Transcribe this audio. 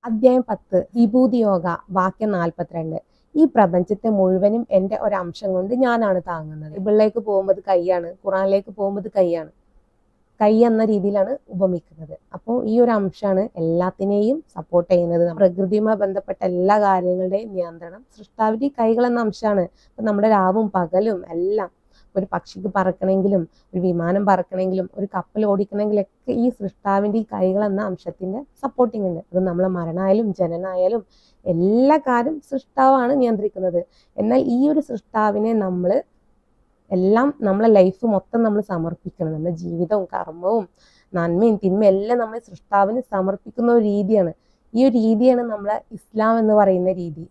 അധ്യായം 10 വിഭൂതി യോഗ വാക്യം 42. ഈ പ്രപഞ്ചത്തെ മുഴുവനും എൻ്റെ ഒരംശം കൊണ്ട് ഞാനാണ് താങ്ങുന്നത്. ബൈബിളിലേക്ക് പോകുമ്പോൾ കൈയാണ്, ഖുറാനിലേക്ക് പോകുമ്പോൾ കൈയാണ്. കൈ എന്ന രീതിയിലാണ് ഉപമിക്കുന്നത്. അപ്പോൾ ഈ ഒരു അംശമാണ് എല്ലാത്തിനെയും സപ്പോർട്ട് ചെയ്യുന്നത്. പ്രകൃതിയുമായി ബന്ധപ്പെട്ട എല്ലാ കാര്യങ്ങളുടെയും നിയന്ത്രണം സൃഷ്ടാവിന്റെ കൈകൾ എന്ന അംശമാണ്. അപ്പൊ നമ്മുടെ രാവും പകലും എല്ലാം, ഒരു പക്ഷിക്ക് പറക്കണമെങ്കിലും, ഒരു വിമാനം പറക്കണമെങ്കിലും, ഒരു കപ്പൽ ഓടിക്കണമെങ്കിലൊക്കെ ഈ സൃഷ്ടാവിന്റെ ഈ കൈകൾ എന്ന അംശത്തിന്റെ സപ്പോർട്ടിങ് ഉണ്ട്. അത് നമ്മളെ മരണമായാലും ജനനായാലും എല്ലാ കാര്യം സൃഷ്ടാവാണ് നിയന്ത്രിക്കുന്നത്. എന്നാൽ ഈ ഒരു സൃഷ്ടാവിനെ എല്ലാം നമ്മളെ ലൈഫ് മൊത്തം നമ്മൾ സമർപ്പിക്കണം. നമ്മുടെ ജീവിതവും കർമ്മവും നന്മയും തിന്മയും എല്ലാം നമ്മൾ സൃഷ്ടാവിന് സമർപ്പിക്കുന്ന ഒരു രീതിയാണ്. ഈ ഒരു രീതിയാണ് നമ്മളെ ഇസ്ലാം എന്ന് പറയുന്ന രീതി.